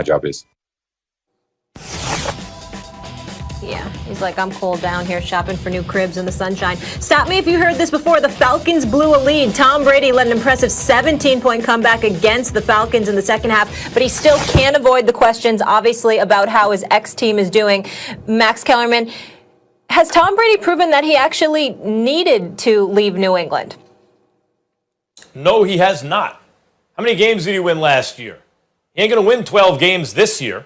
job is. Yeah, he's like, I'm cold down here shopping for new cribs in the sunshine. Stop me if you heard this before. The Falcons blew a lead. Tom Brady led an impressive 17-point comeback against the Falcons in the second half, but he still can't avoid the questions, obviously, about how his ex-team is doing. Max Kellerman, has Tom Brady proven that he actually needed to leave New England? No, he has not. How many games did he win last year? He ain't going to win 12 games this year.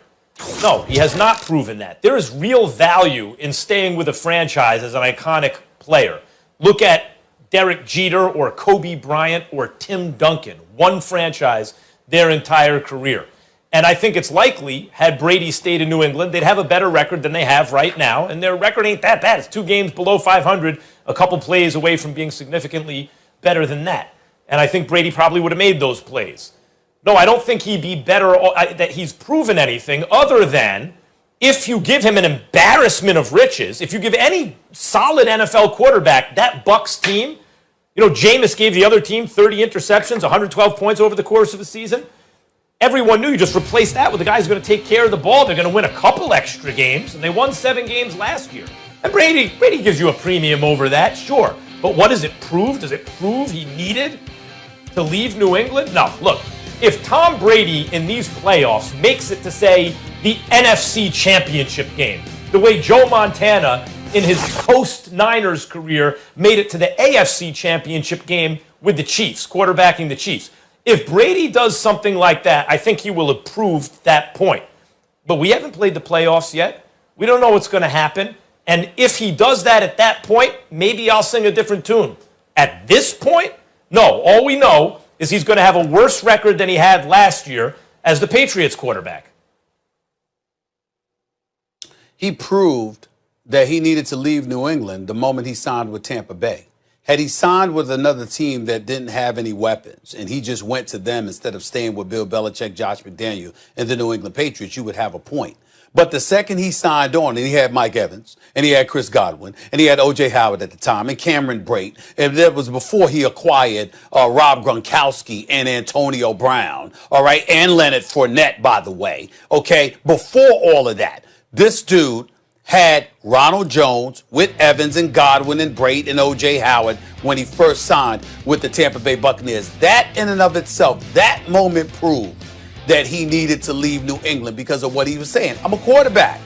No, he has not proven that. There is real value in staying with a franchise as an iconic player. Look at Derek Jeter or Kobe Bryant or Tim Duncan. One franchise their entire career. And I think it's likely, had Brady stayed in New England, they'd have a better record than they have right now. And their record ain't that bad. It's 2 games below 500, a couple plays away from being significantly better than that. And I think Brady probably would have made those plays. No, I don't think he'd be better, that he's proven anything other than if you give him an embarrassment of riches, if you give any solid NFL quarterback that Bucs team, Jameis gave the other team 30 interceptions, 112 points over the course of the season. Everyone knew you just replace that with a guy who's going to take care of the ball. They're going to win a couple extra games, and they won 7 games last year. And Brady gives you a premium over that, sure. But what does it prove? Does it prove he needed to leave New England? No, look. If Tom Brady in these playoffs makes it to, say, the NFC Championship game, the way Joe Montana in his post-Niners career made it to the AFC Championship game with the Chiefs, quarterbacking the Chiefs. If Brady does something like that, I think he will have proved that point. But we haven't played the playoffs yet. We don't know what's going to happen. And if he does that at that point, maybe I'll sing a different tune. At this point, no. All we know is he's going to have a worse record than he had last year as the Patriots quarterback. He proved that he needed to leave New England the moment he signed with Tampa Bay. Had he signed with another team that didn't have any weapons and he just went to them instead of staying with Bill Belichick, Josh McDaniel, and the New England Patriots, you would have a point. But the second he signed on, and he had Mike Evans, and he had Chris Godwin, and he had O.J. Howard at the time, and Cameron Brate, and that was before he acquired Rob Gronkowski and Antonio Brown, all right, and Leonard Fournette, by the way, okay? Before all of that, this dude had Ronald Jones with Evans and Godwin and Brate and O.J. Howard when he first signed with the Tampa Bay Buccaneers. That in and of itself, that moment proved that he needed to leave New England because of what he was saying. I'm a quarterback.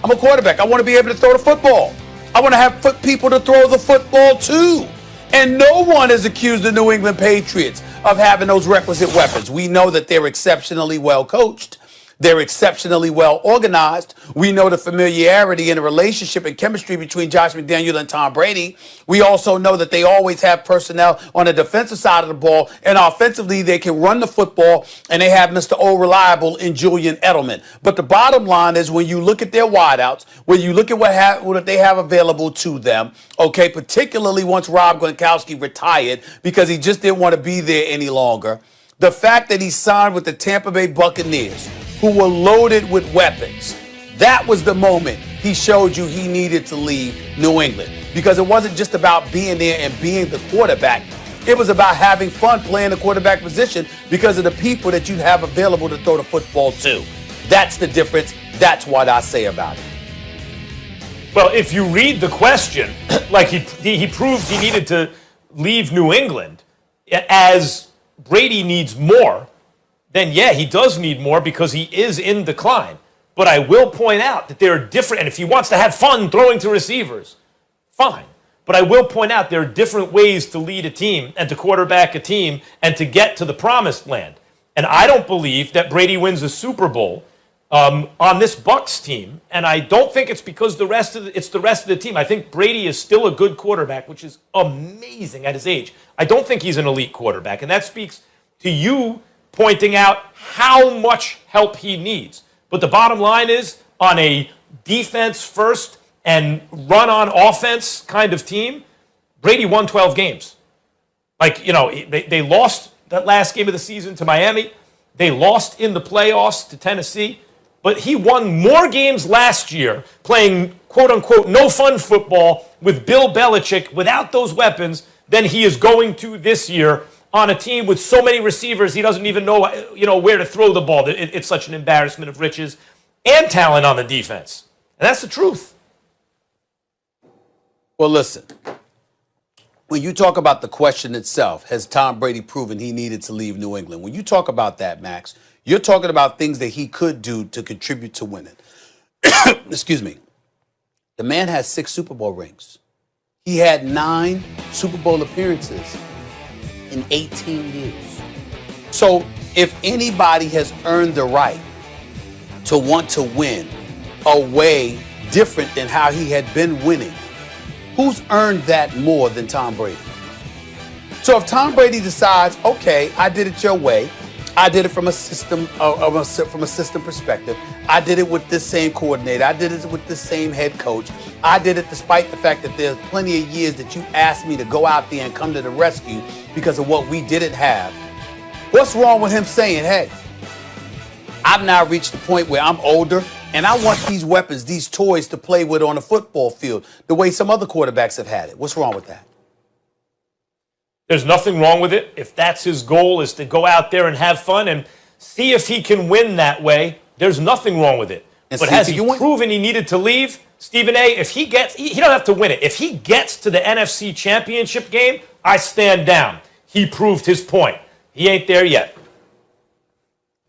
I want to be able to throw the football. I want to have people to throw the football to. And no one has accused the New England Patriots of having those requisite weapons. We know that they're exceptionally well coached. They're exceptionally well organized. We know the familiarity and the relationship and chemistry between Josh McDaniel and Tom Brady. We also know that they always have personnel on the defensive side of the ball, and offensively they can run the football, and they have Mr. O Reliable in Julian Edelman. But the bottom line is when you look at their wideouts, when you look at what they have available to them, okay, particularly once Rob Gronkowski retired because he just didn't want to be there any longer, the fact that he signed with the Tampa Bay Buccaneers, who were loaded with weapons, that was the moment he showed you he needed to leave New England. Because it wasn't just about being there and being the quarterback. It was about having fun playing the quarterback position because of the people that you have available to throw the football to. That's the difference. That's what I say about it. Well, if you read the question, like he proved he needed to leave New England as Brady needs more, then yeah, he does need more because he is in decline. But I will point out that there are different, and if he wants to have fun throwing to receivers, fine. But I will point out there are different ways to lead a team and to quarterback a team and to get to the promised land. And I don't believe that Brady wins a Super Bowl on this Bucs team, and I don't think it's because it's the rest of the team. I think Brady is still a good quarterback, which is amazing at his age. I don't think he's an elite quarterback, and that speaks to you pointing out how much help he needs. But the bottom line is, on a defense first and run on offense kind of team, Brady won 12 games. They lost that last game of the season to Miami. They lost in the playoffs to Tennessee. But he won more games last year playing, quote-unquote, no-fun football with Bill Belichick without those weapons than he is going to this year on a team with so many receivers, he doesn't even know, where to throw the ball. It's such an embarrassment of riches and talent on the defense. And that's the truth. Well, listen. When you talk about the question itself, has Tom Brady proven he needed to leave New England? When you talk about that, Max, you're talking about things that he could do to contribute to winning. Excuse me. The man has 6 Super Bowl rings. He had 9 Super Bowl appearances in 18 years. So if anybody has earned the right to want to win a way different than how he had been winning, who's earned that more than Tom Brady? So if Tom Brady decides, okay, I did it your way, I did it from a system perspective, I did it with this same coordinator, I did it with this same head coach, I did it despite the fact that there's plenty of years that you asked me to go out there and come to the rescue because of what we didn't have. What's wrong with him saying, hey, I've now reached the point where I'm older and I want these weapons, these toys to play with on a football field the way some other quarterbacks have had it? What's wrong with that? There's nothing wrong with it. If that's his goal, is to go out there and have fun and see if he can win that way, there's nothing wrong with it. And but has he proven he needed to leave? Stephen A., if he gets, he don't have to win it. If he gets to the NFC Championship game, I stand down. He proved his point. He ain't there yet.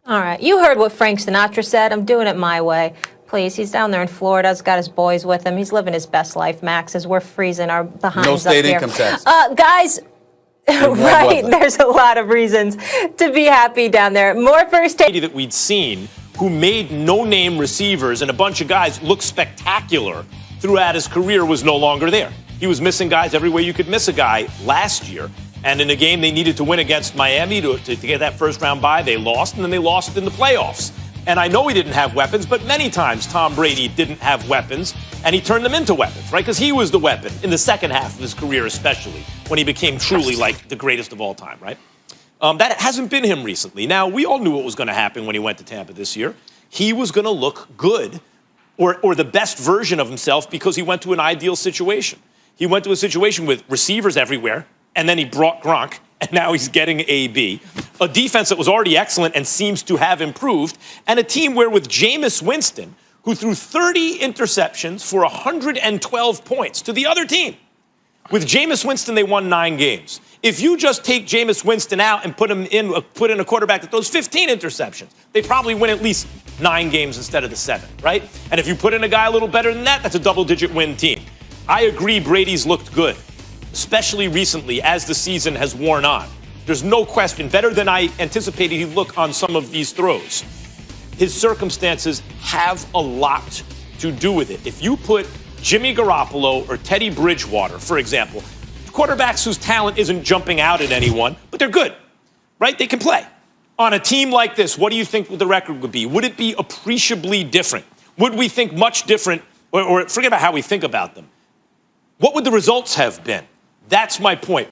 All right. You heard what Frank Sinatra said. I'm doing it my way. Please, he's down there in Florida. He's got his boys with him. He's living his best life, Max, as we're freezing our behinds no state up here. Income tax. Guys, right, there's a lot of reasons to be happy down there. More first take that we'd seen who made no-name receivers and a bunch of guys look spectacular throughout his career was no longer there. He was missing guys every way you could miss a guy last year. And in a game they needed to win against Miami to get that first-round bye, they lost, and then they lost in the playoffs. And I know he didn't have weapons, but many times Tom Brady didn't have weapons, and he turned them into weapons, right? Because he was the weapon in the second half of his career, especially, when he became truly like the greatest of all time, right? That hasn't been him recently. Now, we all knew what was going to happen when he went to Tampa this year. He was going to look good, or the best version of himself, because he went to an ideal situation. He went to a situation with receivers everywhere, and then he brought Gronk, and now he's getting AB. A defense that was already excellent and seems to have improved, and a team where with Jameis Winston, who threw 30 interceptions for 112 points to the other team. With Jameis Winston, they won 9 games. If you just take Jameis Winston out and put in a quarterback that throws 15 interceptions, they probably win at least 9 games instead of the 7, right? And if you put in a guy a little better than that, that's a double-digit win team. I agree Brady's looked good, especially recently as the season has worn on. There's no question, better than I anticipated he'd look on some of these throws. His circumstances have a lot to do with it. If you put Jimmy Garoppolo or Teddy Bridgewater, for example, quarterbacks whose talent isn't jumping out at anyone, but they're good, right? They can play. On a team like this, what do you think the record would be? Would it be appreciably different? Would we think much different, or forget about how we think about them? What would the results have been? That's my point.